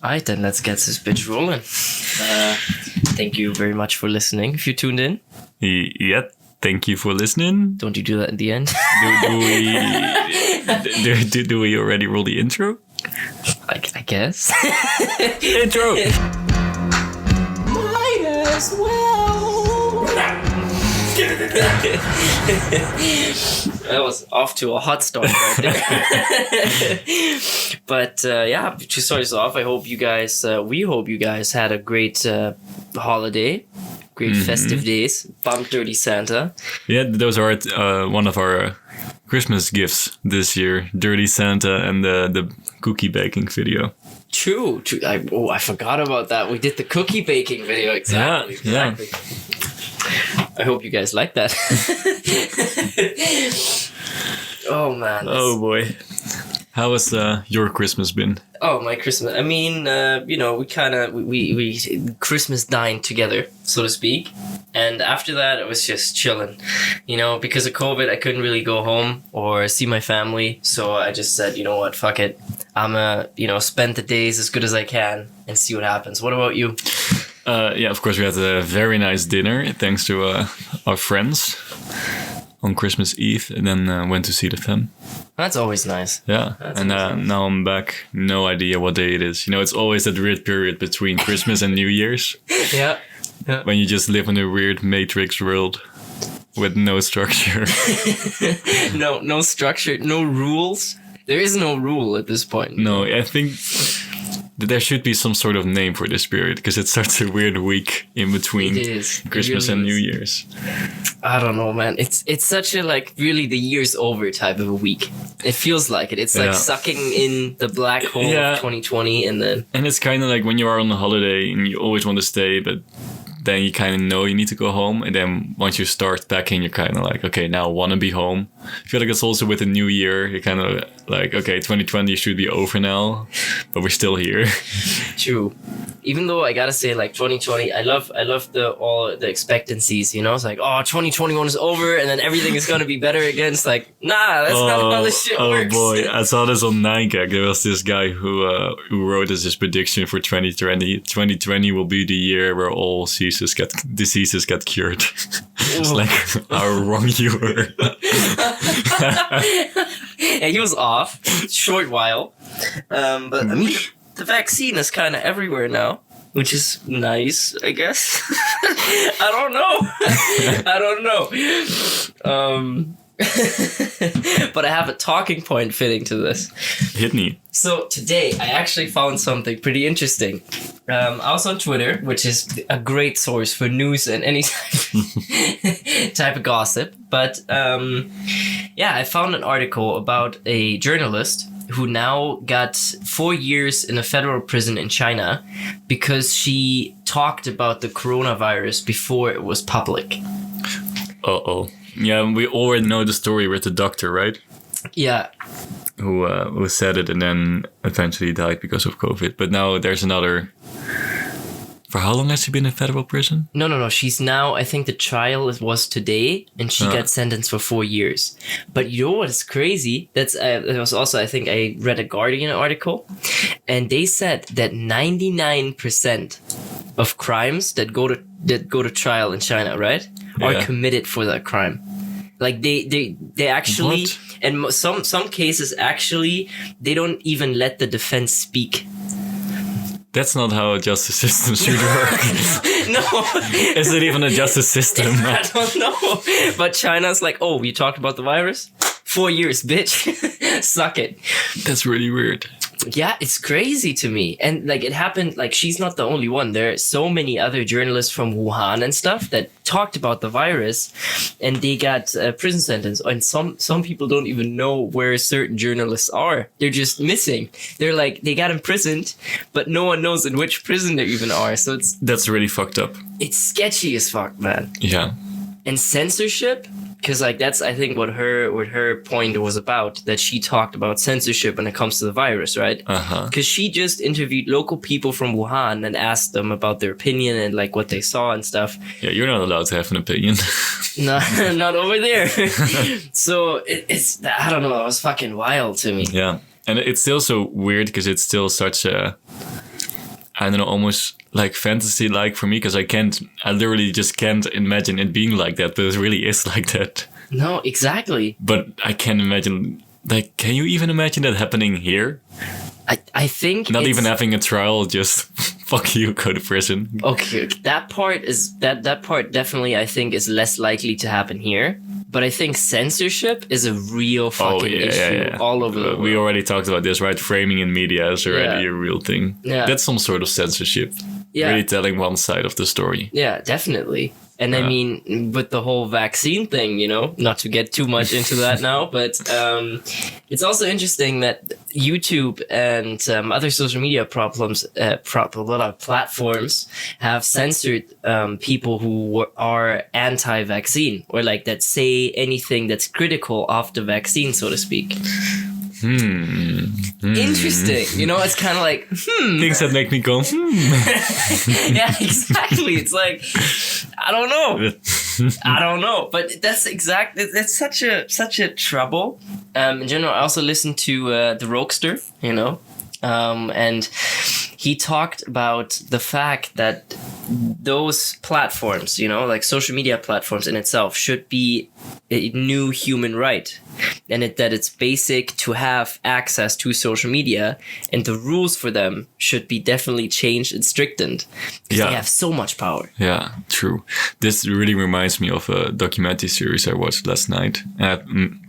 Alright, then let's get this bitch rolling. Thank you very much for listening. If you tuned in, Yeah, thank you for listening. don't you do that at the end? Do we already roll the intro? I guess. Intro! Might as well. That was off to a hot start right there. But yeah, to start us off, we hope you guys had a great holiday, great festive days. Bump Dirty Santa. Yeah, those are one of our Christmas gifts this year. Dirty Santa and the cookie baking video. True. I forgot about that. We did the cookie baking video. Exactly. Yeah. I hope you guys like that. Oh man. Oh boy. How has your Christmas been? Oh, my Christmas. I mean, we Christmas dined together, so to speak. And after that, it was just chilling. Because of COVID, I couldn't really go home or see my family. So I just said, you know what, fuck it. I'm spend the days as good as I can and see what happens. What about you? Yeah, of course, we had a very nice dinner thanks to our friends on Christmas Eve, and then went to see the film. That's always nice. Yeah, and now I'm back. No idea what day it is. It's always that weird period between Christmas and New Year's. Yeah. When you just live in a weird matrix world with no structure. No structure, no rules. There is no rule at this point. No, I think that there should be some sort of name for this period, because it's such a weird week in between Christmas and New Year's. I don't know, man. It's such a really the year's over type of a week. It feels like it. It's like sucking in the black hole of 2020, and it's kind of like when you are on a holiday and you always want to stay, but then you kind of know you need to go home, and then once you start packing, you're kind of like, okay, now I want to be home. I feel like it's also with the new year, you're kind of like, okay, 2020 should be over now, but we're still here. True. Even though I gotta say, 2020, I love all the expectancies. It's like, oh, 2021 is over, and then everything is gonna be better again. It's like, nah, that's not how this shit works. Oh boy, I saw this on 9gag. There was this guy who wrote as his prediction for 2020. 2020 will be the year where all diseases get cured. It's like how wrong you were. Yeah, he was off. Short while, but I mean, the vaccine is kind of everywhere now, which is nice, I guess. I don't know. But I have a talking point fitting to this. Hit me. So today I actually found something pretty interesting. I was on Twitter, which is a great source for news and any type of gossip. But I found an article about a journalist who now got 4 years in a federal prison in China because she talked about the coronavirus before it was public. Uh-oh. Yeah, we already know the story with the doctor, right? Yeah. Who said it and then eventually died because of COVID. But now there's another... For how long has she been in federal prison? No. She's now, I think the trial was today, and she got sentenced for 4 years. But you know what is crazy? It was also, I think I read a Guardian article, and they said that 99% of crimes that go to trial in China, right, are committed for that crime. Like they actually, What? and some cases actually, they don't even let the defense speak. That's not how a justice system should work. No. Is it even a justice system? I don't know. But China's like, oh, you talked about the virus? 4 years, bitch. Suck it. That's really weird. Yeah, it's crazy to me. And it happened, she's not the only one. There are so many other journalists from Wuhan and stuff that talked about the virus, and they got a prison sentence. And some people don't even know where certain journalists are. They're just missing. They're they got imprisoned, but no one knows in which prison they even are. So That's really fucked up. it's sketchy as fuck, man. Yeah. And censorship, because that's I think what her point was about, that she talked about censorship when it comes to the virus, right? Because she just interviewed local people from Wuhan and asked them about their opinion and what they saw and stuff. Yeah, you're not allowed to have an opinion. No, not over there. So it's I don't know, it was fucking wild to me. Yeah, and it's still so weird because it's still such a I don't know, almost like fantasy like for me, because I literally just can't imagine it being like that, but it really is like that. No, exactly. But I can't imagine, like, can you even imagine that happening here? I think Not even having a trial, just fuck you, go to prison. Okay, that part definitely I think is less likely to happen here. But I think censorship is a real fucking issue all over the world. We already talked about this, right? Framing in media is already a real thing. Yeah. That's some sort of censorship. Yeah. Really telling one side of the story. Yeah, definitely. And I mean, with the whole vaccine thing, you know, not to get too much into that now, but it's also interesting that YouTube and other social media platforms have censored people who are anti-vaccine, or like that say anything that's critical of the vaccine, so to speak. Interesting. You know, it's kind of like, Things that make me go, Yeah, exactly. It's like, I don't know. But that's such a trouble. In general, I also listened to the Roguester, you know, and he talked about the fact that those platforms, you know, like social media platforms in itself, should be a new human right. And that it's basic to have access to social media, and the rules for them should be definitely changed and strengthened, because they have so much power. Yeah, true. This really reminds me of a documentary series I watched last night.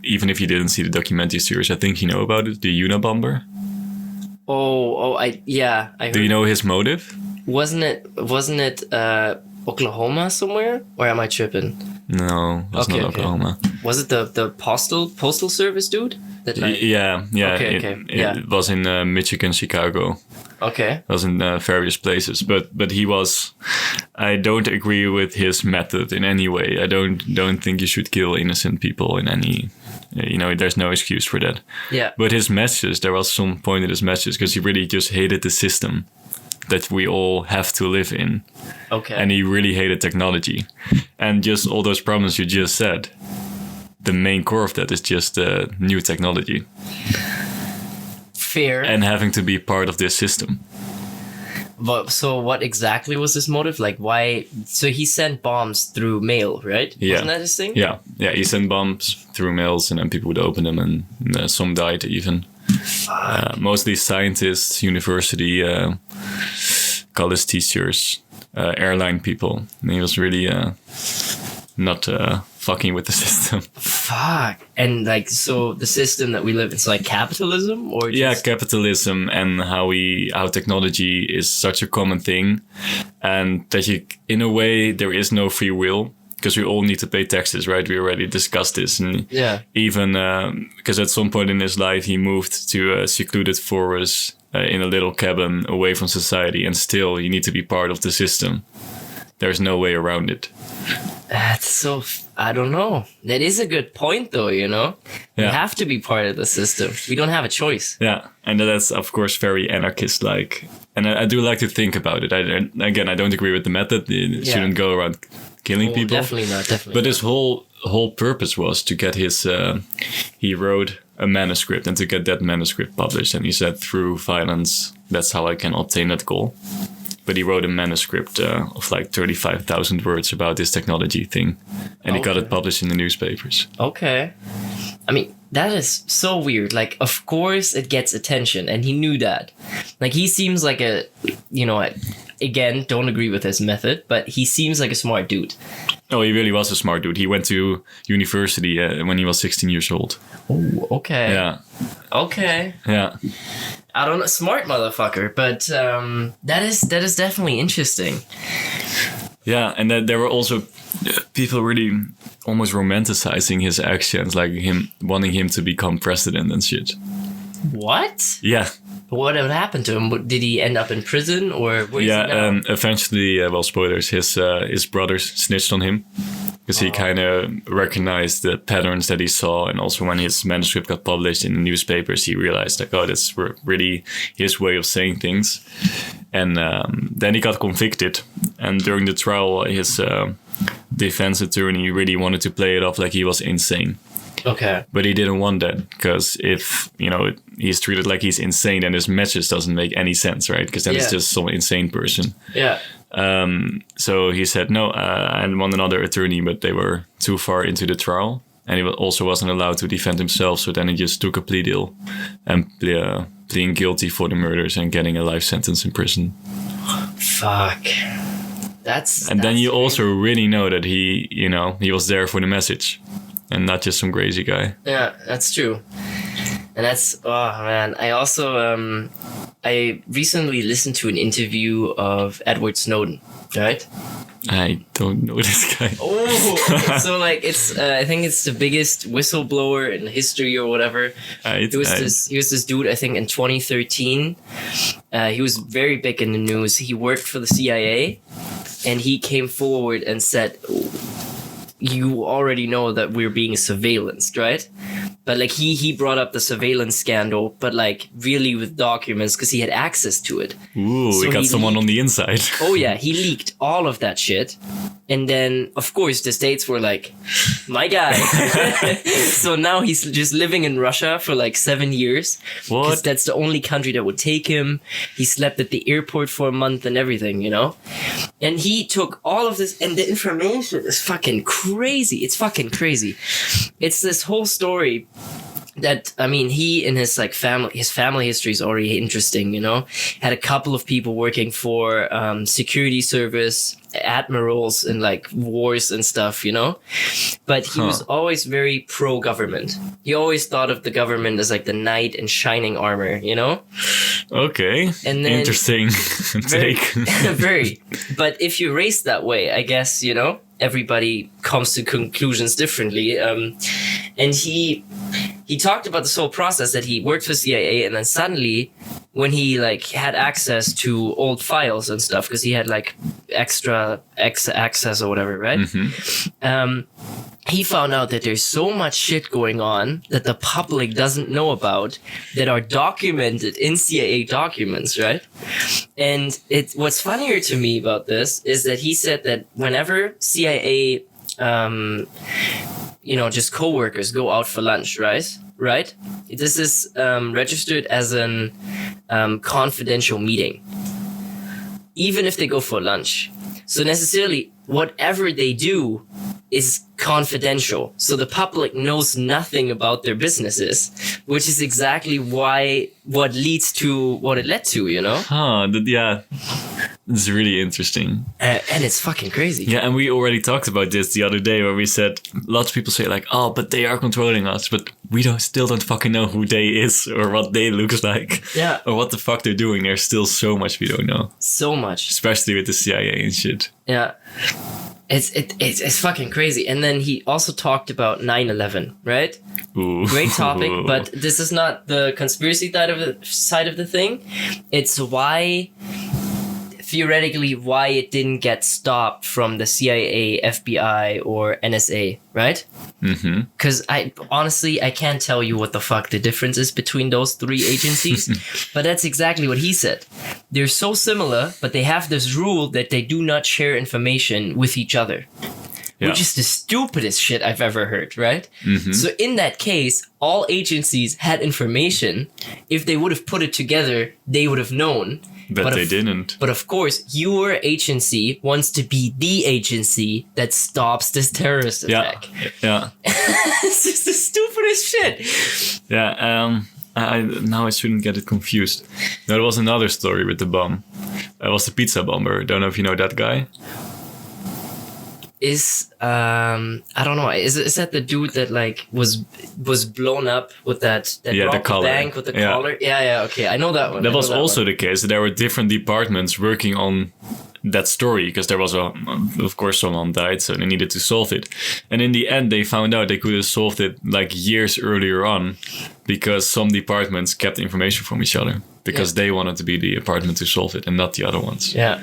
Even if you didn't see the documentary series, I think you know about it, the unabomber. I heard. Do you know his motive? Wasn't it Oklahoma somewhere, or am I tripping? No, it was not Oklahoma. Was it the postal service dude? That It was in Michigan, Chicago. Okay. It was in various places, but he was. I don't agree with his method in any way. I don't think you should kill innocent people in any. You know, there's no excuse for that. Yeah. But his message, there was some point in his message, because he really just hated the system that we all have to live in. Okay. And he really hated technology. And just all those problems you just said, the main core of that is just new technology. Fair. And having to be part of this system. But, so what exactly was his motive? Like, why? So he sent bombs through mail, right? Yeah. Wasn't that his thing? Yeah. He sent bombs through mails, and then people would open them, and some died even. Mostly scientists, university, college teachers, airline people. And he was really not fucking with the system. Fuck. And like, so the system that we live in, it's like capitalism, or just... capitalism, and how technology is such a common thing, and that in a way there is no free will. Because we all need to pay taxes, right? We already discussed this. And even because at some point in his life, he moved to a secluded forest in a little cabin away from society. And still, you need to be part of the system. There's no way around it. That's so... I don't know. That is a good point, though, you know? We have to be part of the system. We don't have a choice. Yeah. And that's, of course, very anarchist-like. And I do like to think about it. I don't agree with the method. It shouldn't go around killing people. Definitely not. But his whole purpose was to get his... he wrote a manuscript, and to get that manuscript published. And he said, through violence, that's how I can obtain that goal. But he wrote a manuscript of like 35,000 words about this technology thing. And he got it published in the newspapers. Okay. I mean, that is so weird. Like, of course it gets attention, and he knew that. Like, he seems like a, you know, again, don't agree with his method, but he seems like a smart dude. Oh, he really was a smart dude. He went to university when he was 16 years old. Oh, okay. Yeah. Okay. Yeah. I don't know, smart motherfucker, but that is definitely interesting. Yeah, and that there were also people really almost romanticizing his actions, like him wanting him to become president and shit. What? Yeah. What happened to him? Did he end up in prison, or where is he now? Eventually, well, spoilers, his brothers snitched on him. Because he kind of recognized the patterns that he saw. And also when his manuscript got published in the newspapers, he realized like, oh, that's really his way of saying things. And then he got convicted. And during the trial, his defense attorney really wanted to play it off like he was insane. Okay. But he didn't want that because if, he's treated like he's insane, then his message doesn't make any sense, right? Because then it's just some insane person. Yeah. So he said, no, I want another attorney, but they were too far into the trial. And he also wasn't allowed to defend himself. So then he just took a plea deal and pleading guilty for the murders and getting a life sentence in prison. Fuck. Then you also really know that he was there for the message and not just some crazy guy. Yeah, that's true. And oh man, I also, I recently listened to an interview of Edward Snowden, right? I don't know this guy. Oh, so like I think it's the biggest whistleblower in history or whatever. He was this dude, I think in 2013. He was very big in the news. He worked for the CIA, and he came forward and said, "You already know that we're being surveillanced, right?" But like he brought up the surveillance scandal, but like really with documents because he had access to it. Ooh, so we got someone on the inside. Oh yeah, he leaked all of that shit. And then, of course, the States were like, my guy. So now he's just living in Russia for like 7 years. What? Because that's the only country that would take him. He slept at the airport for a month and everything, And he took all of this, and the information is fucking crazy. It's fucking crazy. It's this whole story that, I mean, he and his family history is already interesting, Had a couple of people working for security service, admirals in like wars and stuff, But he was always very pro-government. He always thought of the government as like the knight in shining armor, Okay. And then interesting take. Very. But if you race that way, I guess, everybody comes to conclusions differently. And he talked about this whole process that he worked for CIA, and then suddenly when he like had access to old files and stuff, because he had like extra access or whatever, right? Mm-hmm. He found out that there's so much shit going on that the public doesn't know about that are documented in CIA documents, right? And what's funnier to me about this is that he said that whenever CIA, just coworkers go out for lunch, right? This is registered as an confidential meeting, even if they go for lunch. So necessarily, whatever they do is confidential. So the public knows nothing about their businesses, which is exactly what leads to what it led to, Yeah. It's really interesting. And it's fucking crazy. Yeah, and we already talked about this the other day where we said, lots of people say like, oh, but they are controlling us, but we still don't fucking know who they is or what they looks like. Yeah. Or what the fuck they're doing. There's still so much we don't know. So much. Especially with the CIA and shit. Yeah. It's fucking crazy. And then he also talked about 9/11, right? Ooh. Great topic, but this is not the conspiracy side of the thing. It's theoretically why it didn't get stopped from the CIA, FBI, or NSA, right? Mm-hmm. Because I can't tell you what the fuck the difference is between those three agencies, but that's exactly what he said. They're so similar, but they have this rule that they do not share information with each other. Yeah. Which is the stupidest shit I've ever heard, right? Mm-hmm. So in that case, all agencies had information. If they would have put it together, they would have known. But they didn't. But of course, your agency wants to be the agency that stops this terrorist attack. Yeah. It's just the stupidest shit. Yeah. Now I shouldn't get it confused. There was another story with the bomb. It was the pizza bomber. Don't know if you know that guy. I don't know. Is that the dude that like was blown up with that the collar. Bank with the collar? Yeah. Okay, I know that one. That was also the case. There were different departments working on that story because there was of course someone died, so they needed to solve it. And in the end, they found out they could have solved it like years earlier on because some departments kept information from each other. Because they wanted to be the department to solve it and not the other ones. Yeah.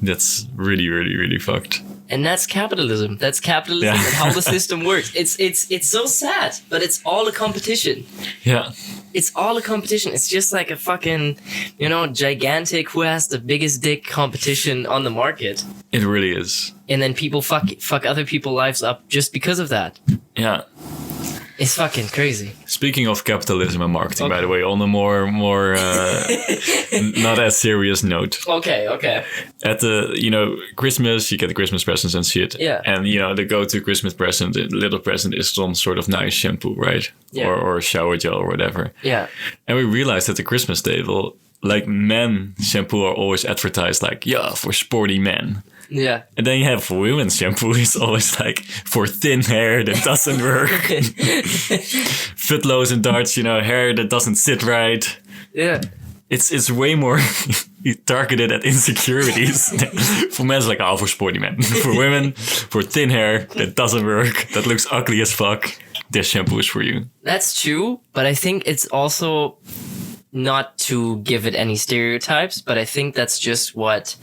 That's really, really, really fucked. And that's capitalism. That's capitalism and how the system works. It's so sad, but it's all a competition. Yeah. It's all a competition. It's just like a fucking, gigantic who has the biggest dick competition on the market. It really is. And then people fuck other people's lives up just because of that. Yeah. It's fucking crazy. Speaking of capitalism and marketing, by the way, on a more not as serious note. Okay. At the Christmas, you get the Christmas presents and shit. Yeah. And the go-to Christmas present, the little present, is some sort of nice shampoo, right? Yeah. Or shower gel or whatever. Yeah. And we realized at the Christmas table, like, men shampoo are always advertised like, yeah, for sporty men. Yeah. And then you have women's shampoo is always like for thin hair that doesn't work. Footloose and darts, hair that doesn't sit right. Yeah. It's way more targeted at insecurities. For men, it's like, for sporty men. For women, for thin hair that doesn't work, that looks ugly as fuck, this shampoo is for you. That's true, but I think it's also not to give it any stereotypes, but I think that's just what,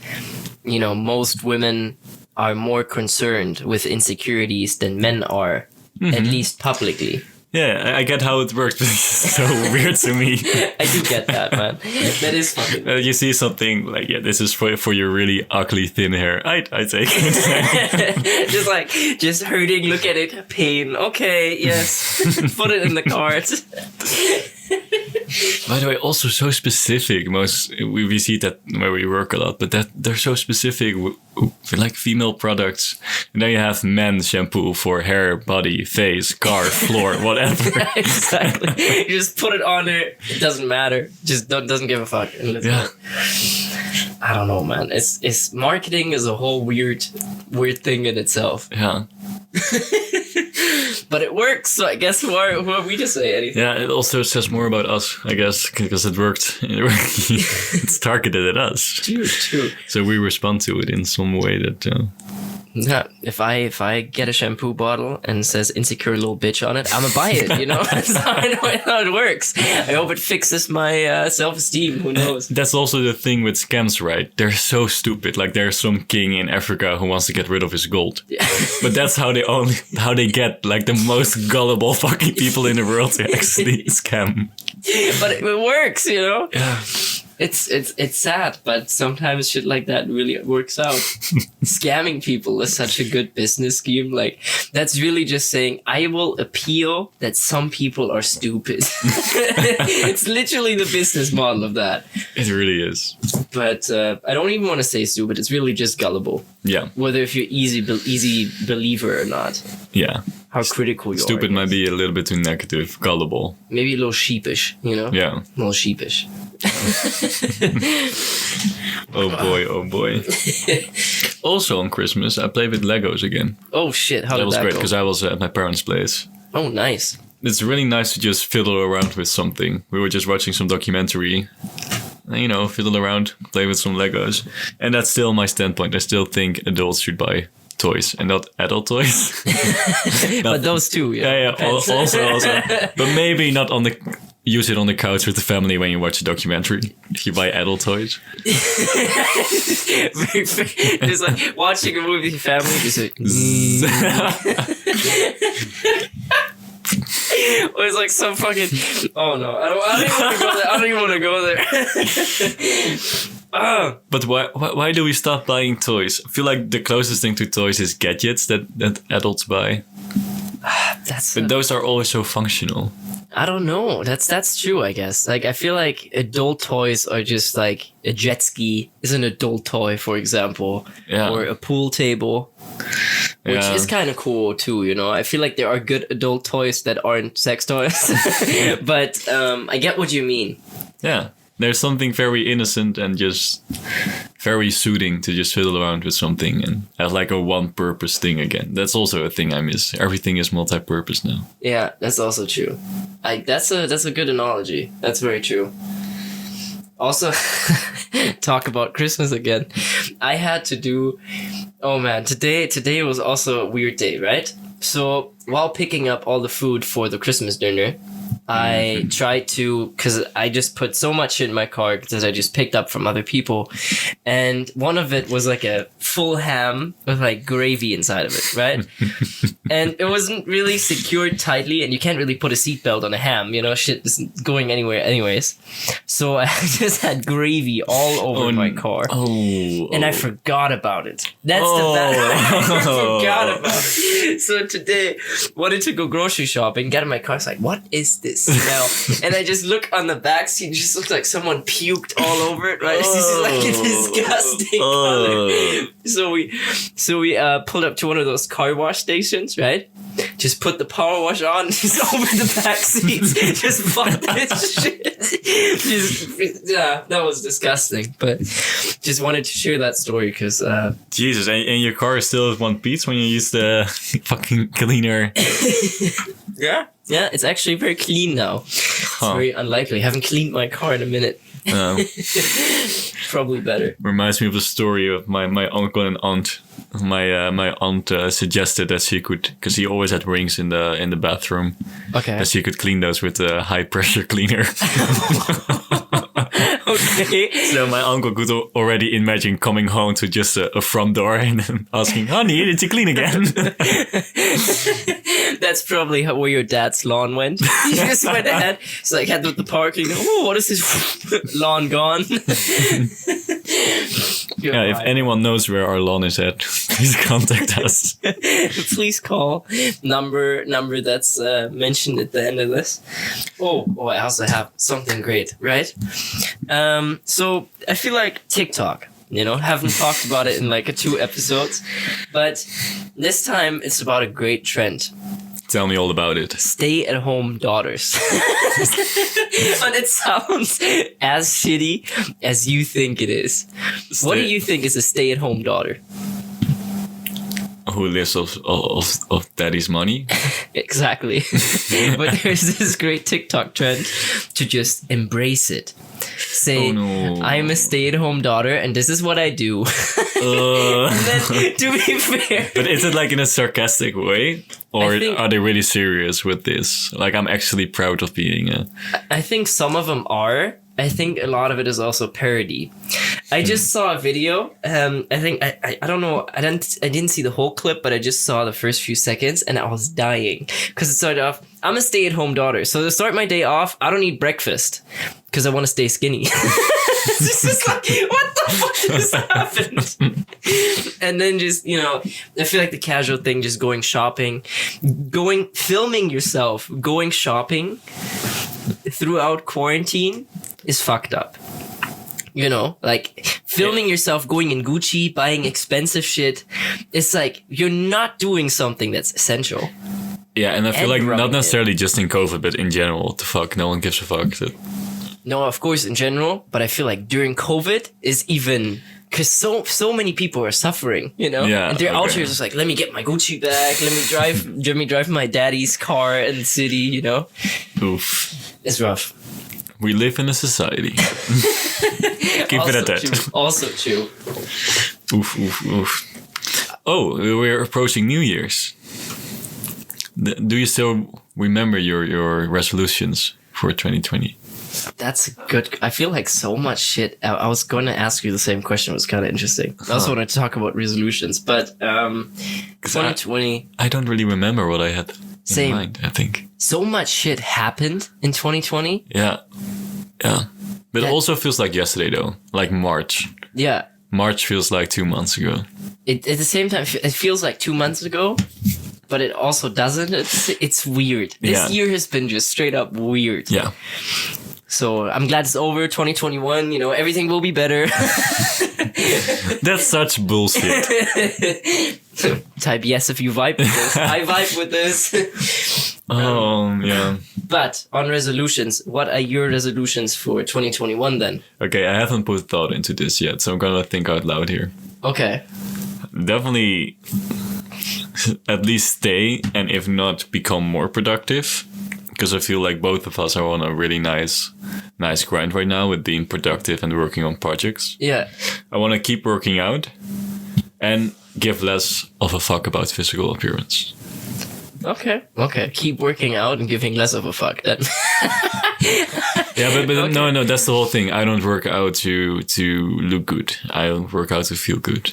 most women are more concerned with insecurities than men are, at least publicly. Yeah, I get how it works, but it's so weird to me. I do get that, man. That is funny. You see something like, this is for your really ugly thin hair. I take it. just hurting, look at it, pain. Okay, yes. Put it in the cart. By the way, also so specific. We see that where we work a lot, but that they're so specific, like female products. And then you have men's shampoo for hair, body, face, car, floor, whatever. Exactly. You just put it on there. It doesn't matter. Just doesn't give a fuck. Yeah. I don't know, man. It's marketing is a whole weird thing in itself. Yeah. But it works, so I guess who are we to say anything? Yeah, it also says more about us, I guess, because it worked. It's targeted at us. True. So we respond to it in some way that... Yeah, if I get a shampoo bottle and it says insecure little bitch on it, I'm gonna buy it, That's how I know how it works. I hope it fixes my self-esteem, who knows. That's also the thing with scams, right? They're so stupid. Like, there's some king in Africa who wants to get rid of his gold. Yeah. But that's how they get, like, the most gullible fucking people in the world to actually scam. But it works, Yeah. It's sad, but sometimes shit like that really works out. Scamming people is such a good business scheme. Like, that's really just saying, I will appeal that some people are stupid. It's literally the business model of that. It really is. But I don't even want to say stupid. It's really just gullible. Yeah. Whether if you're easy believer or not. Yeah. How critical you are. Stupid might be a little bit too negative. Gullible. Maybe a little sheepish, Yeah. A little sheepish. Oh boy. Also on Christmas, I played with Legos again. Oh shit, how did that go? That was great, because I was at my parents' place. Oh, nice. It's really nice to just fiddle around with something. We were just watching some documentary. And, fiddle around, play with some Legos. And that's still my standpoint. I still think adults should buy toys and not adult toys. But those two, yeah. Also. But maybe not use it on the couch with the family when you watch a documentary. If you buy adult toys. Just like watching a movie with your family, just like... Or it's like some fucking... Oh no, I don't even want to go there. But why do we stop buying toys? I feel like the closest thing to toys is gadgets that adults buy. But those are always so functional. I don't know. That's true, I guess. Like, I feel like adult toys are just like a jet ski is an adult toy, for example. Yeah. Or a pool table. Which is kind of cool too, I feel like there are good adult toys that aren't sex toys. But I get what you mean. Yeah. There's something very innocent and just very soothing to just fiddle around with something and have like a one-purpose thing again. That's also a thing I miss. Everything is multi-purpose now. Yeah, that's also true. That's a good analogy. That's very true. Also, talk about Christmas again. I had to do... Oh man, today was also a weird day, right? So, while picking up all the food for the Christmas dinner, I tried to, because I just put so much shit in my car that I just picked up from other people. And one of it was like a full ham with like gravy inside of it, right? And it wasn't really secured tightly, and you can't really put a seatbelt on a ham, you know, shit isn't going anywhere anyways. So I just had gravy all over my car. And I forgot about it. That's the bad I forgot about it. So today, wanted to go grocery shopping, get in my car, I was like, what is this smell? And I just look on the back seat, it just looks like someone puked all over it, right? This is like a disgusting color. So we pulled up to one of those car wash stations, right? Just put the power wash on, just over the back seats, just fuck this shit. Yeah, that was disgusting. But just wanted to share that story because Jesus, and your car is still in one piece when you use the fucking cleaner. Yeah, it's actually very clean now. It's very unlikely. I haven't cleaned my car in a minute. Probably better. Reminds me of the story of my uncle and aunt. My aunt suggested that she could, because he always had rings in the bathroom. Okay. That she could clean those with a high pressure cleaner. Okay. So my uncle could already imagine coming home to just a front door and asking, "Honey, did you clean again?" That's probably where your dad's lawn went. He just went ahead. It's like had the parking. Oh, what is this lawn gone? Yeah, if anyone knows where our lawn is at, please contact us. Please call number that's mentioned at the end of this. Oh, I also have something great, right? So I feel like TikTok, you know, haven't talked about it in like 2 episodes, but this time it's about a great trend. Tell me all about it. Stay-at-home daughters. And it sounds as shitty as you think it is. What do you think is a stay-at-home daughter? Who lives of daddy's money? Exactly. But there's this great TikTok trend to just embrace it. Say, I'm a stay-at-home daughter and this is what I do. And then, to be fair... But is it like in a sarcastic way? Or are they really serious with this? Like, I'm actually proud of being a... I think some of them are. I think a lot of it is also parody. I just saw a video. I think I don't know. I didn't see the whole clip, but I just saw the first few seconds, and I was dying because it started off. I'm a stay-at-home daughter, so to start my day off, I don't eat breakfast because I want to stay skinny. It's just like, what the fuck just happened? And then just, you know, I feel like the casual thing, just going shopping, filming yourself going shopping throughout quarantine is fucked up. You know, like filming yourself going in Gucci, buying expensive shit. It's like you're not doing something that's essential. Yeah, and I feel like not necessarily just in COVID, but in general, what the fuck? No one gives a fuck. No, of course, in general, but I feel like during COVID is even... Because so many people are suffering, you know? Yeah, and they're out here just like, let me get my Gucci bag, let me drive my daddy's car in the city, you know? Oof. It's rough. We live in a society. Keep it at that. True. Also true. Oof. Oh, we're approaching New Year's. Do you still remember your resolutions for 2020? That's good. I feel like so much shit. I was going to ask you the same question. It was kind of interesting. I also want to talk about resolutions, but 2020... I don't really remember what I had in mind, I think. So much shit happened in 2020. Yeah. But it also feels like yesterday, though. Like March. Yeah. March feels like 2 months ago. At the same time, it feels like 2 months ago, but it also doesn't. It's weird. This year has been just straight up weird. Yeah. So I'm glad it's over. 2021, you know, everything will be better. That's such bullshit. Type yes if you vibe with this. I vibe with this. Yeah. But on resolutions, what are your resolutions for 2021 then? Okay, I haven't put thought into this yet, so I'm gonna think out loud here. Okay. Definitely at least stay, and if not, become more productive. Because I feel like both of us are on a really nice grind right now with being productive and working on projects. Yeah. I want to keep working out and give less of a fuck about physical appearance. Okay. Keep working out and giving less of a fuck then. Yeah, but Okay. no, that's the whole thing. I don't work out to look good. I work out to feel good.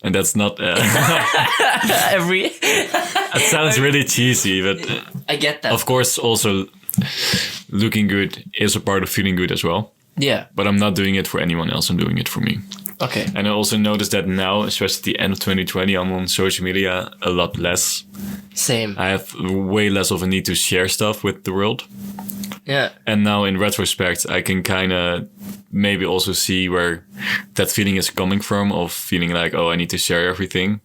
And that's not... Every. It sounds really cheesy, but I get that. of course also looking good is a part of feeling good as well. Yeah. But I'm not doing it for anyone else. I'm doing it for me. Okay. And I also noticed that now, especially at the end of 2020, I'm on social media a lot less. Same. I have way less of a need to share stuff with the world. Yeah. And now in retrospect, I can kind of maybe also see where that feeling is coming from, of feeling like, oh, I need to share everything.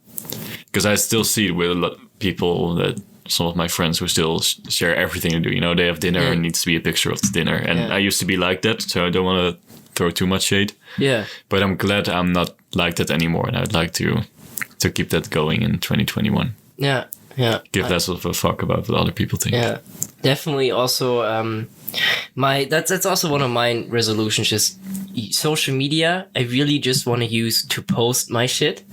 Because I still see it with a lot of people, that some of my friends who still share everything they do. You know, they have dinner and needs to be a picture of the dinner. And I used to be like that, so I don't want to throw too much shade. Yeah. But I'm glad I'm not like that anymore. And I'd like to keep that going in 2021. Yeah. Yeah. Give less of a fuck about what other people think. Yeah. Definitely also that's also one of my resolutions, just social media. I really just want to use to post my shit,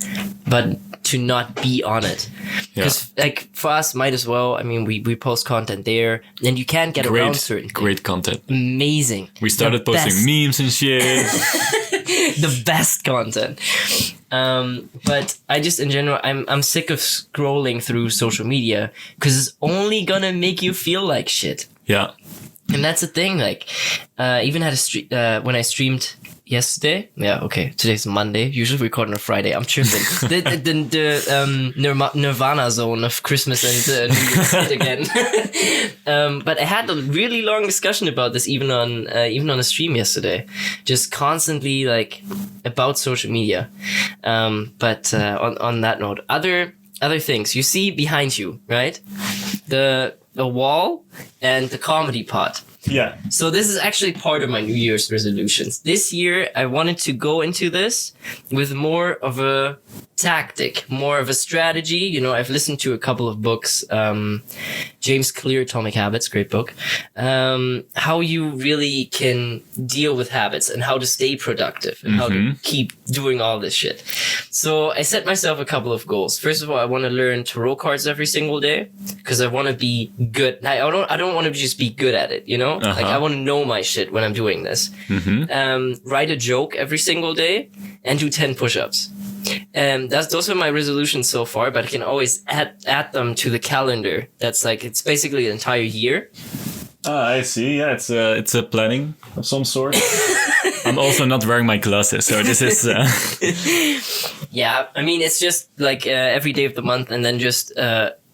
but to not be on it. Because like for us, might as well, I mean, we post content there and you can't get around certain things. Great content. Amazing. We started The posting best. memes and shit. The best content. But I just, in general, I'm sick of scrolling through social media because it's only gonna make you feel like shit. Yeah. And that's the thing, like, even had when I streamed yesterday. Yeah, okay. Today's Monday. Usually we record on a Friday. I'm tripping. the Nirvana zone of Christmas and New Year's hit again. But I had a really long discussion about this even on a stream yesterday. Just constantly like about social media. But on that note, other things you see behind you, right? The wall and the comedy pot. Yeah. So this is actually part of my New Year's resolutions. This year, I wanted to go into this with more of a tactic, more of a strategy. You know, I've listened to a couple of books. James Clear, Atomic Habits, great book. How you really can deal with habits and how to stay productive and how to keep doing all this shit. So I set myself a couple of goals. First of all, I want to learn tarot cards every single day because I want to be good. I don't want to just be good at it, you know? Like I want to know my shit when I'm doing this. Write a joke every single day and do 10 push-ups. Those are my resolutions so far, but I can always add them to the calendar. That's like, it's basically an entire year. I see. Yeah, it's a planning of some sort. I'm also not wearing my glasses, so this is... Yeah, I mean, it's just like every day of the month, and then just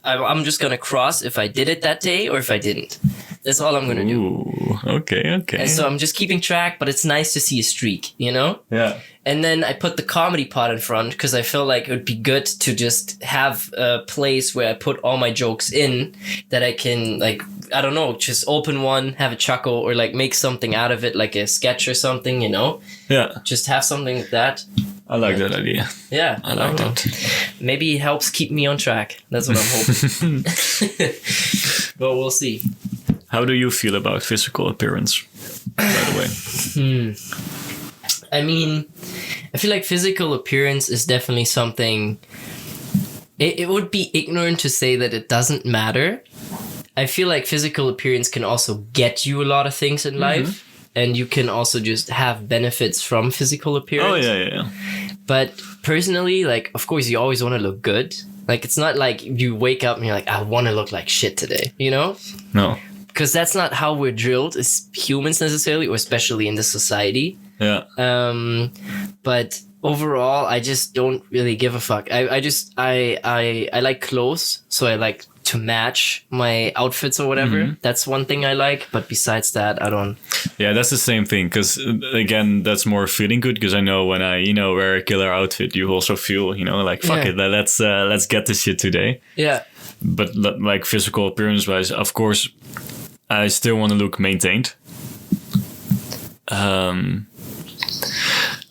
I'm just gonna cross if I did it that day or if I didn't. That's all I'm gonna do. Ooh, okay. And so I'm just keeping track, but it's nice to see a streak, you know? Yeah. And then I put the comedy pot in front because I feel like it would be good to just have a place where I put all my jokes in that I can, like, I don't know, just open one, have a chuckle, or like make something out of it, like a sketch or something, you know? Yeah. Just have something like that. I like that idea. Yeah. I like don't know. that. Maybe it helps keep me on track. That's what I'm hoping. But we'll see. How do you feel about physical appearance, by the way? I mean, I feel like physical appearance is definitely something... It would be ignorant to say that it doesn't matter. I feel like physical appearance can also get you a lot of things in life. And you can also just have benefits from physical appearance. Oh, yeah. But personally, like, of course, you always want to look good. Like, it's not like you wake up and you're like, I want to look like shit today, you know? No. Because that's not how we're drilled as humans necessarily, or especially in this society. Yeah. But overall, I just don't really give a fuck. I like clothes, so I like to match my outfits or whatever. That's one thing I like. But besides that, I don't. Yeah, that's the same thing. Because again, that's more feeling good. Because I know when I, wear a killer outfit, you also feel, like, fuck it, let's get this shit today. Yeah. But like physical appearance wise, of course, I still want to look maintained.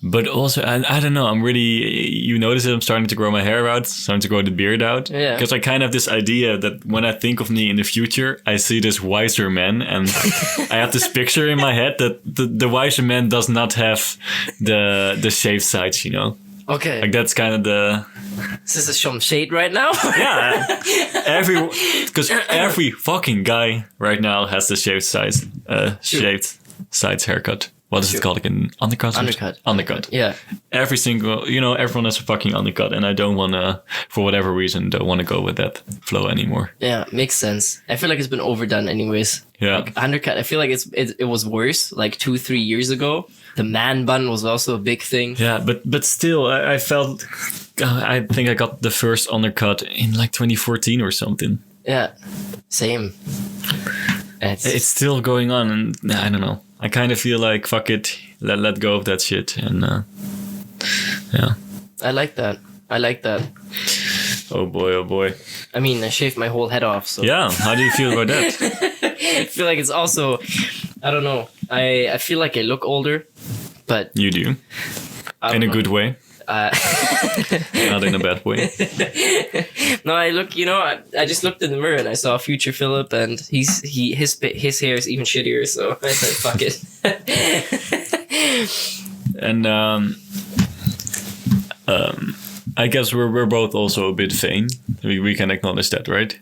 But also, I don't know, I'm really, you notice that I'm starting to grow my hair out, starting to grow the beard out. Yeah. Because I kind of have this idea that when I think of me in the future, I see this wiser man. And I have this picture in my head that the wiser man does not have the shaved sides, Okay. Like that's kind of the Is this some shade right now? yeah. Because every fucking guy right now has the shaved sides haircut. What is it called again? Undercut? Undercut. Yeah. Every single, everyone has a fucking undercut, and I don't want to, for whatever reason, don't want to go with that flow anymore. Yeah, makes sense. I feel like it's been overdone anyways. Yeah. Like undercut, I feel like it was worse like 2-3 years ago. The man bun was also a big thing. Yeah, but still, I felt, I think I got the first undercut in like 2014 or something. Yeah, same. It's still going on, and I don't know. I kind of feel like, fuck it, let go of that shit. And yeah. I like that. Oh boy. I mean, I shaved my whole head off. So Yeah, how do you feel about that? I feel like it's also, I don't know. I feel like I look older, but You do. In a good way. Not in a bad way. No, I look. I just looked in the mirror and I saw future Philip, and his hair is even shittier. So I said, "Fuck it." And I guess we're both also a bit vain. We can acknowledge that, right?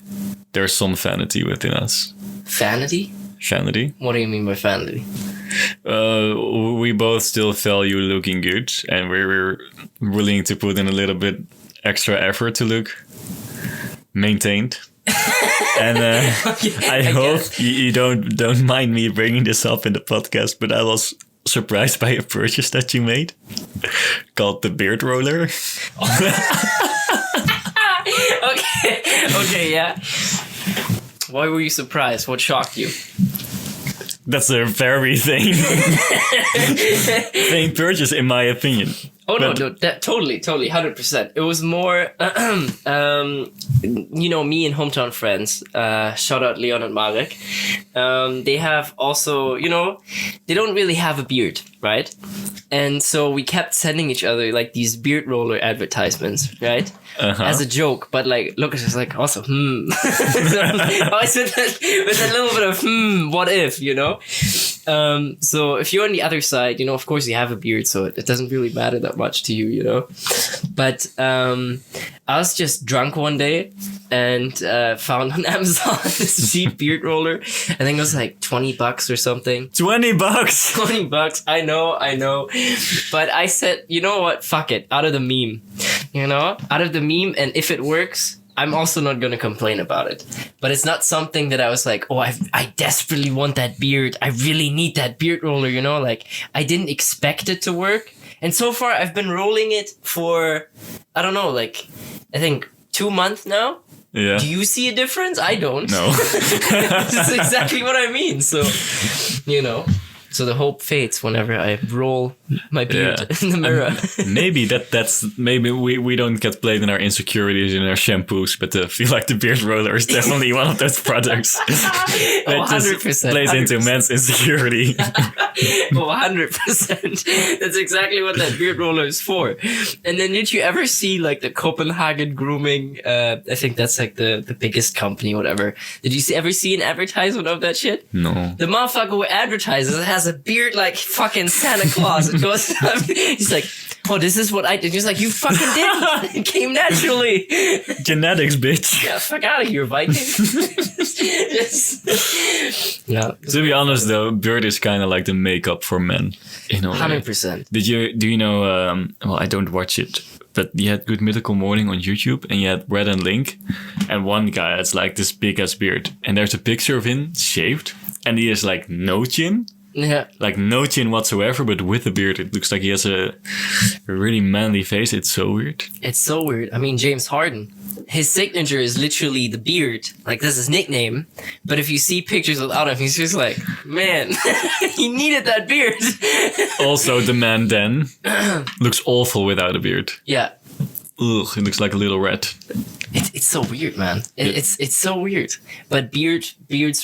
There's some vanity within us. Vanity? Vanity? What do you mean by vanity? We both still value looking good, and we're willing to put in a little bit extra effort to look maintained. And I hope you don't mind me bringing this up in the podcast, but I was surprised by a purchase that you made called the beard roller. Okay, yeah. Why were you surprised? What shocked you? That's a very vain purchase, in my opinion. Oh, no, that totally, 100%. It was more, me and hometown friends, shout out Leon and Marek, they have also, they don't really have a beard, right? And so we kept sending each other like these beard roller advertisements, right? Uh-huh. As a joke, but like Lucas is like also always with a little bit of what if, so if you're on the other side, of course you have a beard, so it doesn't really matter that much to you, but I was just drunk one day and found on Amazon this cheap beard roller. I think it was like $20 or something. $20. $20. I know. But I said, you know what? Fuck it. Out of the meme. Out of the meme. And if it works, I'm also not going to complain about it. But it's not something that I was like, oh, I desperately want that beard. I really need that beard roller, Like, I didn't expect it to work. And so far, I've been rolling it for, I don't know, like, I think 2 months now. Yeah. Do you see a difference? I don't. No. This is exactly what I mean. So, So the hope fades whenever I roll my beard in the mirror. Maybe maybe we don't get played in our insecurities in our shampoos, but I feel like the beard roller is definitely one of those products that 100%, just plays into men's insecurity. 100%. That's exactly what that beard roller is for. And then did you ever see like the Copenhagen grooming? I think that's like the biggest company, whatever. Did you ever see an advertisement of that shit? No. The motherfucker who advertises has a beard like fucking Santa Claus. It goes, he's like, oh, this is what I did. He's like, you fucking did. It came naturally. Genetics, bitch. Yeah, fuck out of here, Viking. Yeah. To be honest, though, beard is kind of like the makeup for men. 100%. Do you know? Well, I don't watch it, but you had Good Mythical Morning on YouTube, and you had Brad and Link, and one guy has like this big ass beard, and there's a picture of him shaved, and he has like no chin. Yeah. Like no chin whatsoever, but with a beard, it looks like he has a really manly face. It's so weird. It's so weird. I mean, James Harden, his signature is literally the beard. Like, that's his nickname. But if you see pictures without him, he's just like, man, he needed that beard. Also, the man then looks awful without a beard. Yeah. Ugh, he looks like a little rat. It's so weird, man. It's so weird. But beards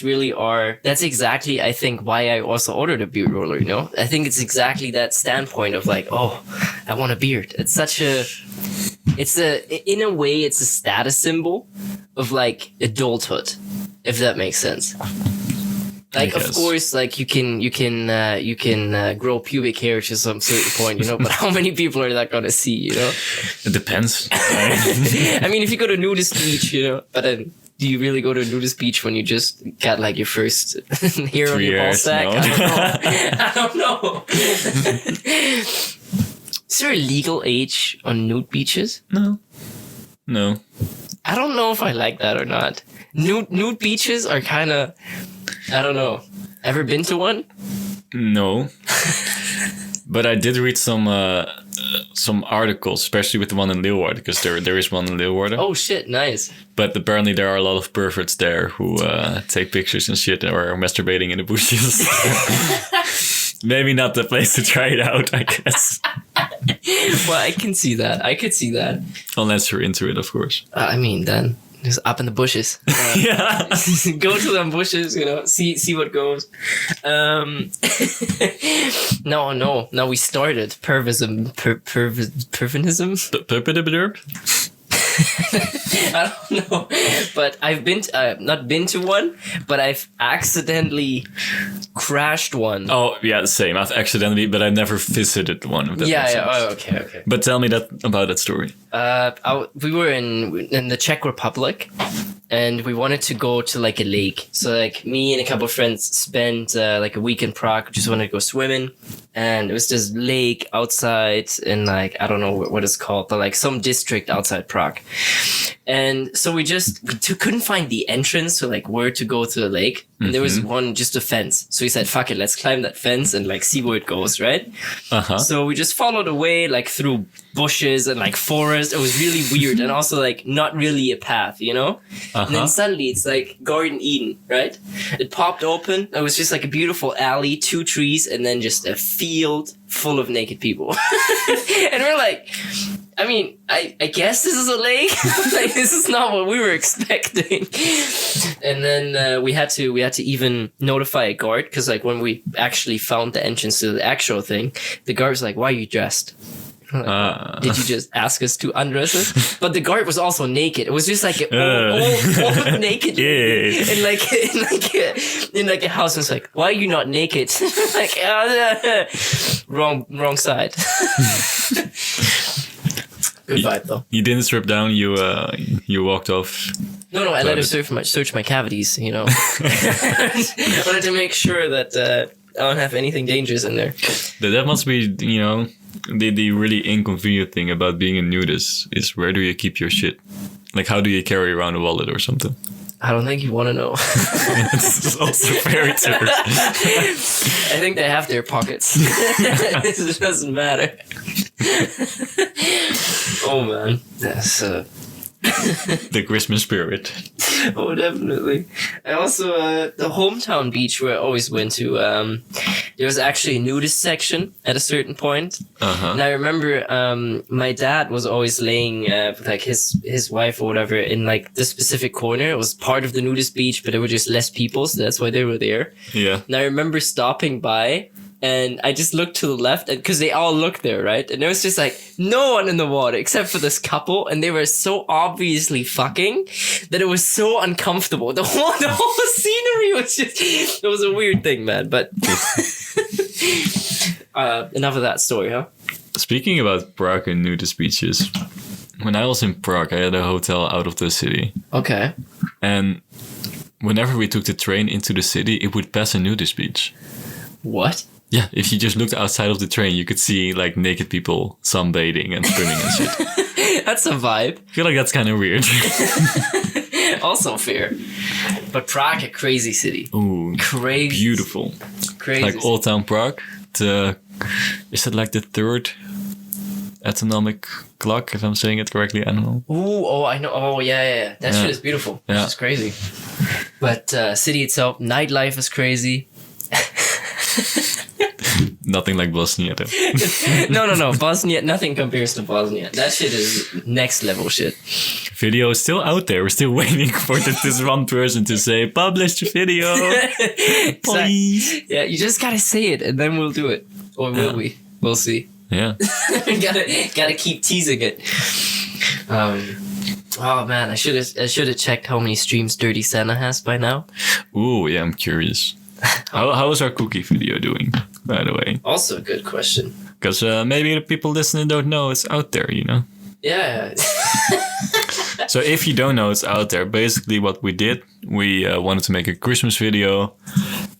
really are. That's exactly, I think, why I also ordered a beard roller. I think it's exactly that standpoint of like, oh, I want a beard. It's such a. In a way, it's a status symbol of like adulthood, if that makes sense. Like, of guess. course, like you can grow pubic hair to some certain point, but how many people are that gonna see, It depends. I mean, if you go to nudist beach, but then do you really go to a nudist beach when you just got like your first hair on 3 your ball years, sack? no. I don't know. Is there a legal age on nude beaches? No. I don't know if I like that or not. Nude beaches are kind of, I don't know. Ever been to one? No. But I did read some articles, especially with the one in Leeuwarden, because there is one in Leeuwarden. Oh shit, nice. But apparently there are a lot of perverts there who take pictures and shit or are masturbating in the bushes. Maybe not the place to try it out, I guess. Well, I can see that. I could see that. Unless you're into it, of course. I mean, then just up in the bushes. Yeah. Go to them bushes, see what goes. No, we started pervism. Pervinism? Perp. I don't know, but I've been not been to one, but I've accidentally crashed one. Oh, yeah, same. I've accidentally, but I never visited one. If that makes sense. Oh, okay. But tell me about that story. We were in the Czech Republic, and we wanted to go to like a lake. So like me and a couple of friends spent like a week in Prague. Just wanted to go swimming, and it was this lake outside in like I don't know what it's called, but like some district outside Prague. And so we couldn't find the entrance to like where to go to the lake. And there was just a fence. So we said, fuck it, let's climb that fence and like see where it goes, right? Uh-huh. So we just followed away like through bushes and like forest. It was really weird and also like not really a path, And then suddenly it's like Garden Eden, right? It popped open. It was just like a beautiful alley, 2 trees, and then just a field full of naked people. And we're like, I mean, I guess this is a lake. Like, this is not what we were expecting. And then we had to even notify a guard because like when we actually found the entrance to the actual thing, the guard was like, "Why are you dressed?" Like, did you just ask us to undress us? But the guard was also naked. It was just like an old naked in like a house. It's like, why are you not naked? Like, wrong side. Good vibe though. You didn't strip down. You walked off. No, I let her search my cavities. I wanted to make sure that I don't have anything dangerous in there. That must be, the really inconvenient thing about being a nudist is where do you keep your shit? Like, how do you carry around a wallet or something? I don't think you want to know. This is also very true. I think they have their pockets. It doesn't matter. Oh man, that's the Christmas spirit. Oh, definitely. I also the hometown beach where I always went to. There was actually a nudist section at a certain point, and I remember my dad was always laying with like his wife or whatever in like this specific corner. It was part of the nudist beach, but there were just less people, so that's why they were there. Yeah. And I remember stopping by. And I just looked to the left, and because they all looked there, right? And there was just like no one in the water except for this couple, and they were so obviously fucking that it was so uncomfortable. The whole scenery was it was a weird thing, man. But enough of that story, huh? Speaking about Prague and nudist beaches, when I was in Prague, I had a hotel out of the city. Okay. And whenever we took the train into the city, it would pass a nudist beach. What? Yeah, if you just looked outside of the train, you could see like naked people sunbathing and swimming and shit. That's a vibe. I feel like that's kind of weird. Also fair. But Prague, a crazy city. Ooh, crazy. Beautiful. Crazy. Like Old Town Prague. Is it like the 3rd atomic clock, if I'm saying it correctly? I don't know. Ooh, oh, I know. Oh, yeah. That shit is beautiful. Yeah. It's just crazy. But city itself, nightlife is crazy. Nothing like Bosnia, though. No. Bosnia, nothing compares to Bosnia. That shit is next level shit. Video is still out there. We're still waiting for this one person to say, publish the video. Please. Yeah, you just gotta say it and then we'll do it. Or will we? We'll see. Yeah. gotta keep teasing it. Oh man, I should have checked how many streams Dirty Santa has by now. Ooh, yeah, I'm curious. How is our cookie video doing, by the way? Also a good question. Because maybe the people listening don't know it's out there, you know? Yeah. So if you don't know it's out there, basically what we did, we wanted to make a Christmas video.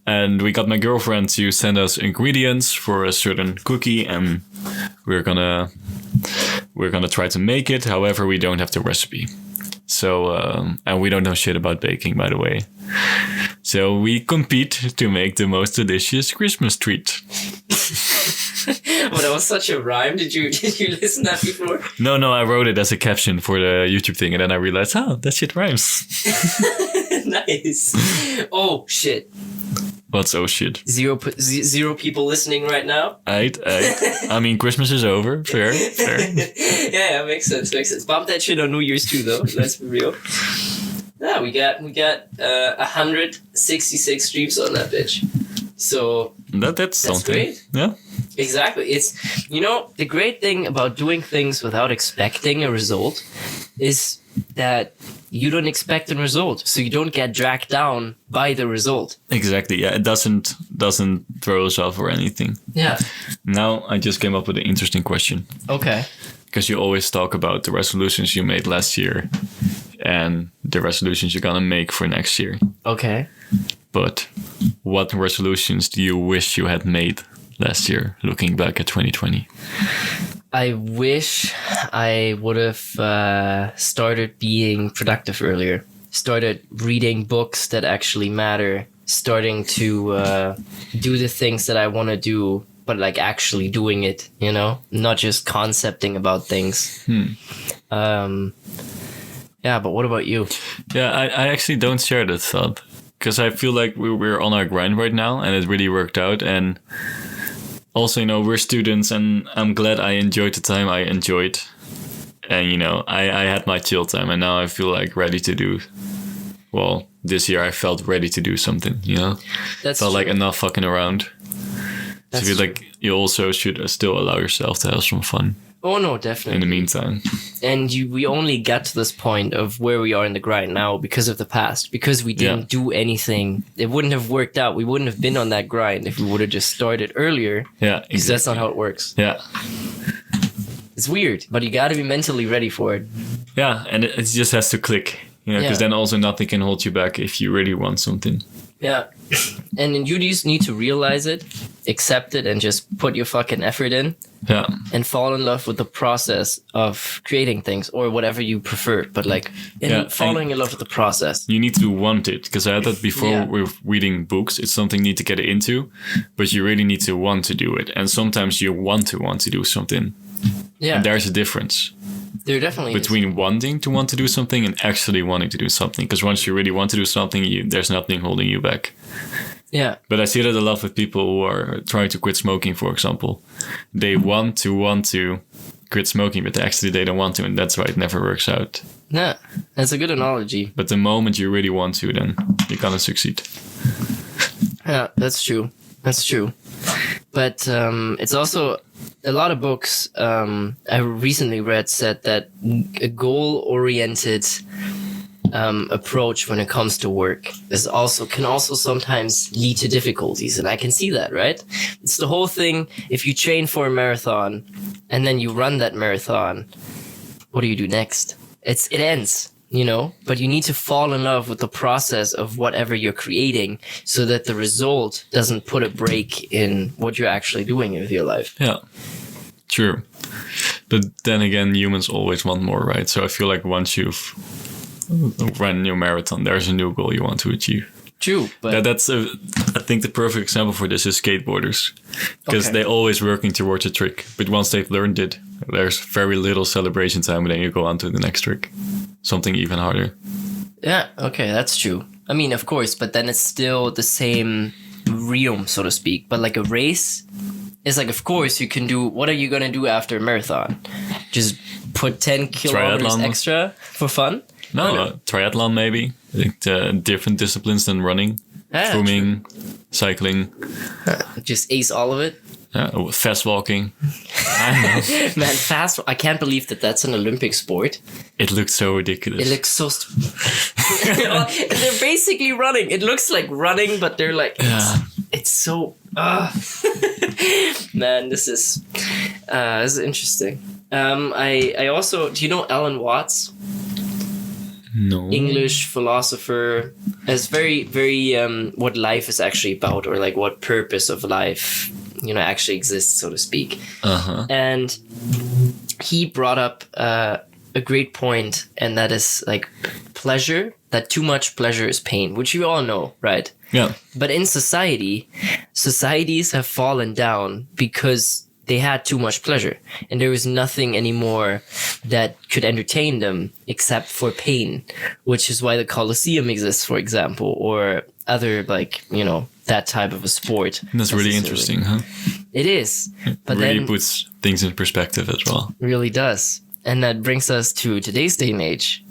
And we got my girlfriend to send us ingredients for a certain cookie. And we're gonna try to make it. However, we don't have the recipe. So, and we don't know shit about baking, by the way. So we compete to make the most delicious Christmas treat. Well, that was such a rhyme. Did you listen to that before? No, I wrote it as a caption for the YouTube thing, and then I realized, that shit rhymes. Nice. Oh shit. What's oh shit? Zero people listening right now. I mean, Christmas is over. Fair. Yeah, makes sense. Bump that shit on New Year's too, though. Let's be real. Yeah, we got 166 streams on that bitch. So that's something. Great. Yeah. Exactly. It's, the great thing about doing things without expecting a result is that you don't expect a result, so you don't get dragged down by the result. Exactly. Yeah, it doesn't throw us off or anything. Yeah. Now I just came up with an interesting question. Okay. Because you always talk about the resolutions you made last year and the resolutions you're gonna make for next year. Okay. But what resolutions do you wish you had made last year, looking back at 2020? I wish I would have started being productive earlier. Started reading books that actually matter. Starting to do the things that I want to do, but like actually doing it, not just concepting about things. Yeah, but what about you? Yeah, I actually don't share that thought. Because I feel like we're on our grind right now, and it really worked out. And also, we're students, and I'm glad I enjoyed the time I enjoyed. And, I had my chill time, and now I feel like ready to do... Well, this year I felt ready to do something, That's felt true. like enough fucking around. So I feel like you also should still allow yourself to have some fun. Oh, no, definitely. In the meantime. And we only got to this point of where we are in the grind now because of the past. Because we didn't do anything. It wouldn't have worked out. We wouldn't have been on that grind if we would have just started earlier. Yeah, Because that's not how it works. Yeah. It's weird, but you got to be mentally ready for it. Yeah, and it just has to click. Because then also nothing can hold you back if you really want something. Yeah. And then you just need to realize it, accept it, and just put your fucking effort in. Yeah. And fall in love with the process of creating things or whatever you prefer. But falling in love with the process. You need to want it. Because I had that before with reading books. It's something you need to get into. But you really need to want to do it. And sometimes you want to do something. Yeah. And there's a difference. There definitely between wanting to want to do something and actually wanting to do something. Because once you really want to do something, there's nothing holding you back. Yeah. But I see that a lot with people who are trying to quit smoking, for example. They want to quit smoking, but actually they don't want to. And that's why it never works out. Yeah, that's a good analogy. But the moment you really want to, then you're going to succeed. Yeah, that's true. But it's also... A lot of books I recently read said that a goal-oriented approach when it comes to work can also sometimes lead to difficulties, and I can see that, right? It's the whole thing. If you train for a marathon and then you run that marathon, what do you do next? It ends. But you need to fall in love with the process of whatever you're creating so that the result doesn't put a break in what you're actually doing with your life. Yeah, true. But then again, humans always want more, right? So I feel like once you've run your marathon, there's a new goal you want to achieve. True, but I think the perfect example for this is skateboarders, because they're always working towards a trick. But once they've learned it, there's very little celebration time, and then you go on to the next trick, something even harder. Yeah, okay, that's true. I mean, of course, but then it's still the same realm, so to speak. But like a race, it's like, of course, you can do. What are you gonna do after a marathon? Just put 10 kilometers extra for fun? No, triathlon maybe. Like different disciplines than running, swimming, cycling. Just ace all of it. Fast walking. I don't know. Man, I can't believe that that's an Olympic sport. It looks so ridiculous. It looks so... They're basically running. It looks like running, but they're like... It's so... Man, this is interesting. I also... Do you know Alan Watts? No. English philosopher. It's very, very what life is actually about, or like what purpose of life, actually exists, so to speak. And he brought up a great point, and that is like pleasure, that too much pleasure is pain, which you all know, right? Yeah. But in societies have fallen down because they had too much pleasure, and there was nothing anymore that could entertain them except for pain, which is why the Colosseum exists, for example, or other that type of a sport. That's really interesting, huh? It is. But it really then puts things in perspective as well. Really does. And that brings us to today's day and age.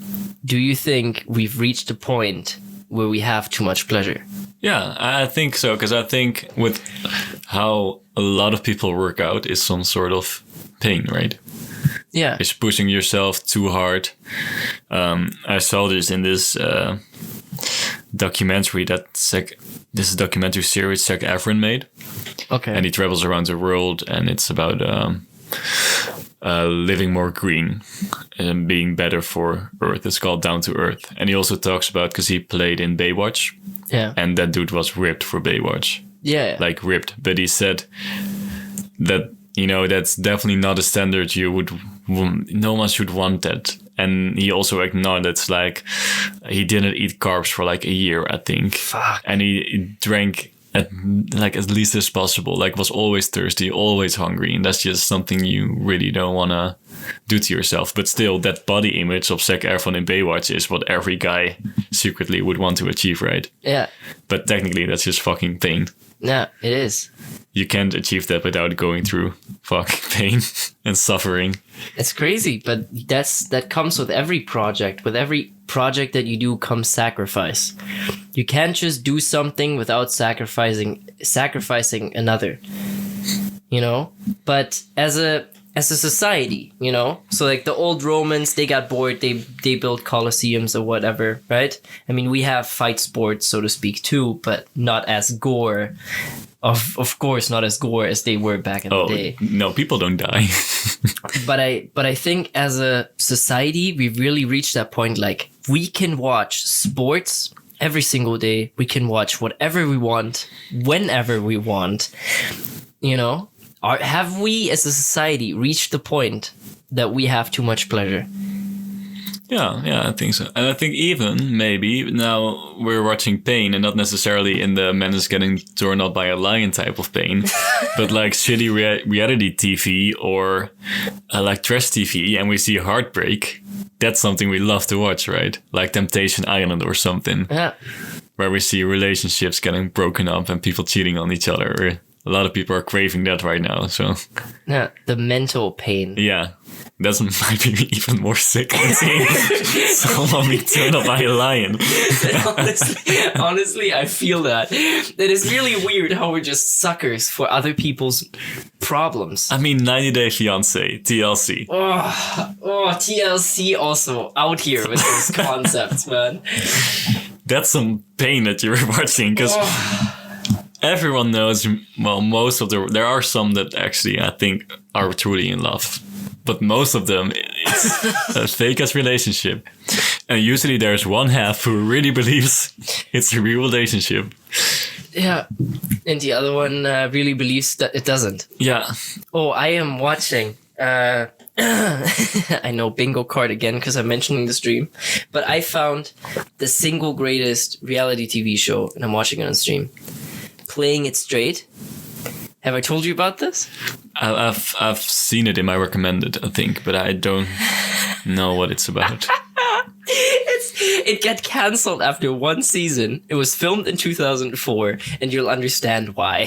Do you think we've reached a point where we have too much pleasure? Yeah, I think so, because I think with how a lot of people work out is some sort of pain, right? Yeah. It's pushing yourself too hard. I saw this in this documentary this documentary series Zac Efron made. Okay. And he travels around the world, and it's about living more green and being better for Earth. It's called Down to Earth. And he also talks about, because he played in Baywatch. Yeah. And that dude was ripped for Baywatch. Yeah. Like ripped. But he said that, that's definitely not a standard no one should want that. And he also acknowledged he didn't eat carbs for a year, I think. Fuck. And he drank as least as possible, was always thirsty, always hungry. And that's just something you really don't want to do to yourself. But still, that body image of Zac Efron in Baywatch is what every guy secretly would want to achieve, right? Yeah. But technically, that's just fucking pain. Yeah, it is. You can't achieve that without going through fucking pain and suffering. It's crazy, but that comes with every project. With every project that you do comes sacrifice. You can't just do something without sacrificing another. But as a society, so the old Romans, they got bored, they built colosseums or whatever, right? I mean, we have fight sports, so to speak, too, but not as gore. Of course, not as gore as they were back in the day. No, people don't die. But I think as a society, we've really reached that point. We can watch sports every single day. We can watch whatever we want, whenever we want. Have we as a society reached the point that we have too much pleasure? Yeah, I think so. And I think even maybe now we're watching pain, and not necessarily in the man is getting torn up by a lion type of pain, but shitty reality TV or trash TV, and we see heartbreak. That's something we love to watch, right? Like Temptation Island or something. Yeah. Where we see relationships getting broken up and people cheating on each other. A lot of people are craving that right now, so... Yeah, the mental pain. Yeah, that might be even more sick than seeing someone be turned up by a lion. honestly, I feel that. It is really weird how we're just suckers for other people's problems. I mean, 90 Day Fiancé, TLC. Oh, TLC also out here with those concepts, man. That's some pain that you're watching, because... Everyone knows, most of there are some that actually, I think, are truly in love. But most of them, it's a fake-ass relationship. And usually there's one half who really believes it's a real relationship. Yeah. And the other one really believes that it doesn't. Yeah. Oh, I am watching... I know, bingo card again, because I'm mentioning the stream. But I found the single greatest reality TV show, and I'm watching it on stream. Playing It Straight. Have I told you about this? I've seen it in my recommended, I think, but I don't know what it's about. It got cancelled after one season. It was filmed in 2004, and you'll understand why.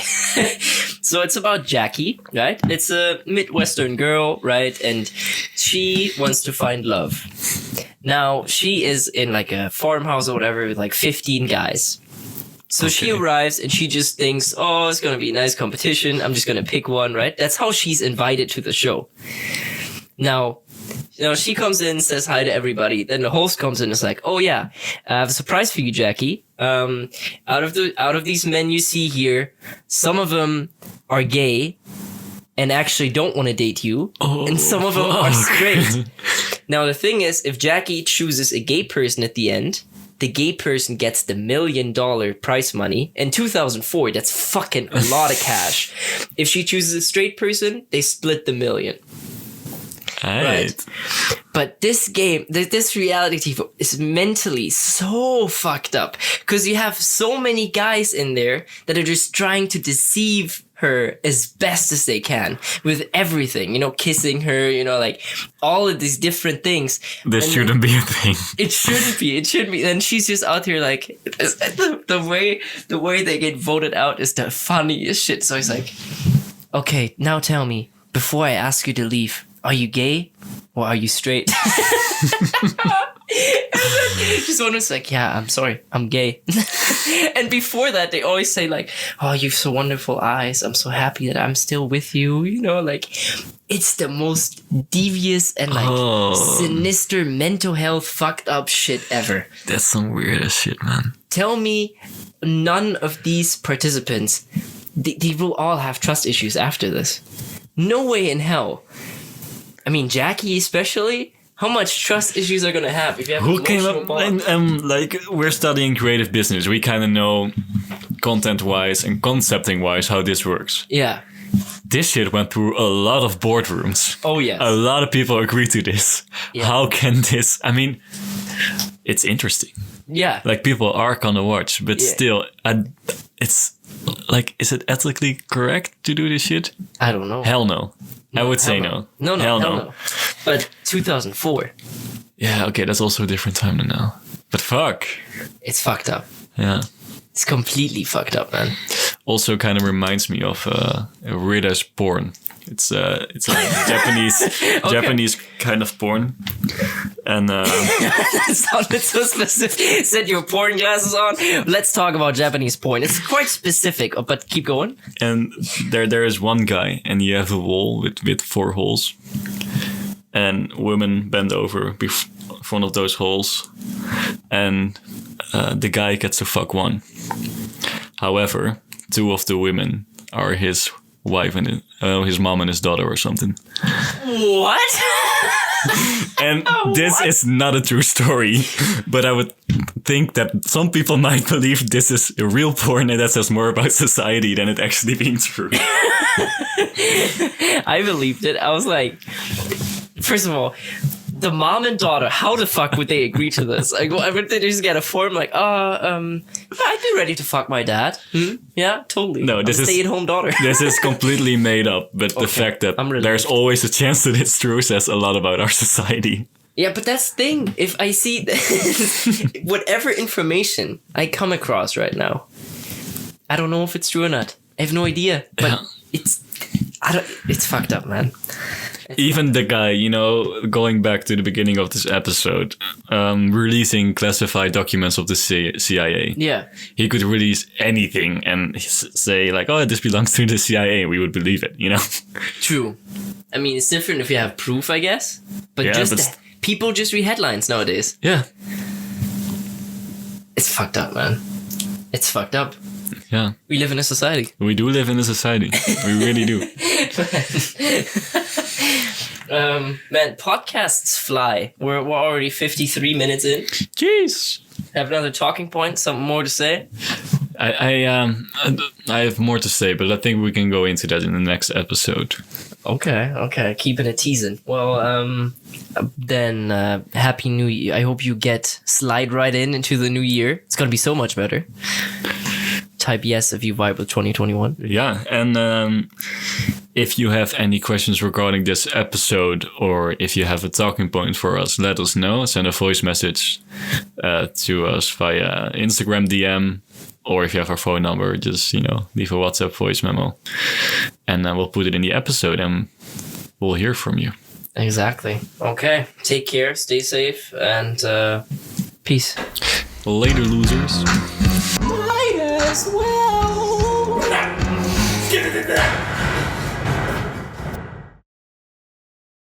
So it's about Jackie, right? It's a Midwestern girl, right? And she wants to find love. Now, she is in a farmhouse or whatever with 15 guys. So she arrives and she just thinks, oh, it's going to be a nice competition. I'm just going to pick one, right? That's how she's invited to the show. Now, she comes in, says hi to everybody. Then the host comes in and is like, oh yeah, I have a surprise for you, Jackie. Out of these men you see here, some of them are gay and actually don't want to date you. And some of them are straight. Now, the thing is, if Jackie chooses a gay person at the end, the gay person gets the $1 million prize money. In 2004, that's fucking a lot of cash. If she chooses a straight person, they split the $1 million. Right. But this game, this reality TV is mentally so fucked up because you have so many guys in there that are just trying to deceive her as best as they can with everything, kissing her, like all of these different things. This shouldn't be a thing. It shouldn't be. And she's just out here like the way they get voted out is the funniest shit. So he's like, okay, now tell me, before I ask you to leave, are you gay or are you straight? Just one was like, yeah, I'm sorry, I'm gay. And before that, they always say like, oh, you've so wonderful eyes. I'm so happy that I'm still with you. Like it's the most devious and like sinister mental health fucked up shit ever. That's some weird ass shit, man. Tell me none of these participants, they will all have trust issues after this. No way in hell. I mean, Jackie especially, how much trust issues are going to have if you have who came up and like we're studying creative business, we kind of know content wise and concepting wise how this works. Yeah, this shit went through a lot of boardrooms. Oh yes, a lot of people agree to this. Yeah. How can this, I mean, it's interesting. Yeah, like people are gonna watch, but still it's like, is it ethically correct to do this shit? I don't know. Hell no. I would say no. No. But 2004. Yeah, okay, that's also a different time than now. But fuck. It's fucked up. Yeah. It's completely fucked up, man. Also kind of reminds me of weird ass porn. It's a Japanese Japanese kind of porn. And that sounded so specific. Set your porn glasses on. Let's talk about Japanese porn. It's quite specific, but keep going. And there is one guy, and you have a wall with 4 holes, and women bend over in front of those holes, and the guy gets to fuck one. However, 2 of the women are his wife and his mom and his daughter or something. What? And this is not a true story, but I would think that some people might believe this is a real porn and that says more about society than it actually being true. I believed it. I was like, first of all, the mom and daughter, how the fuck would they agree to this? Like, would they just get a form like, I'd be ready to fuck my dad. Yeah, totally. No, this is a stay-at-home daughter. This is completely made up, but the fact that there's always a chance that it's true says a lot about our society. Yeah, but that's the thing. If I see whatever information I come across right now, I don't know if it's true or not. I have no idea, but it's fucked up, man. Even the guy, going back to the beginning of this episode, releasing classified documents of the CIA. Yeah. He could release anything and say like, oh, this belongs to the CIA. We would believe it, True. I mean, it's different if you have proof, I guess. But people just read headlines nowadays. Yeah. It's fucked up, man. It's fucked up. Yeah. We live in a society. We do live in a society. We really do. Man, podcasts fly. We're already 53 minutes in. Jeez. Have another talking point? Something more to say? I have more to say, but I think we can go into that in the next episode. Okay. Keeping it teasing. Well, then Happy New Year. I hope you slide right into the new year. It's gonna be so much better. Type yes if you vibe with 2021. Yeah, and if you have any questions regarding this episode, or if you have a talking point for us, let us know. Send a voice message to us via Instagram DM, or if you have our phone number, just leave a WhatsApp voice memo, and we'll put it in the episode, and we'll hear from you. Exactly. Okay. Take care. Stay safe, and peace. Later, losers. Later. as well. Give it to them.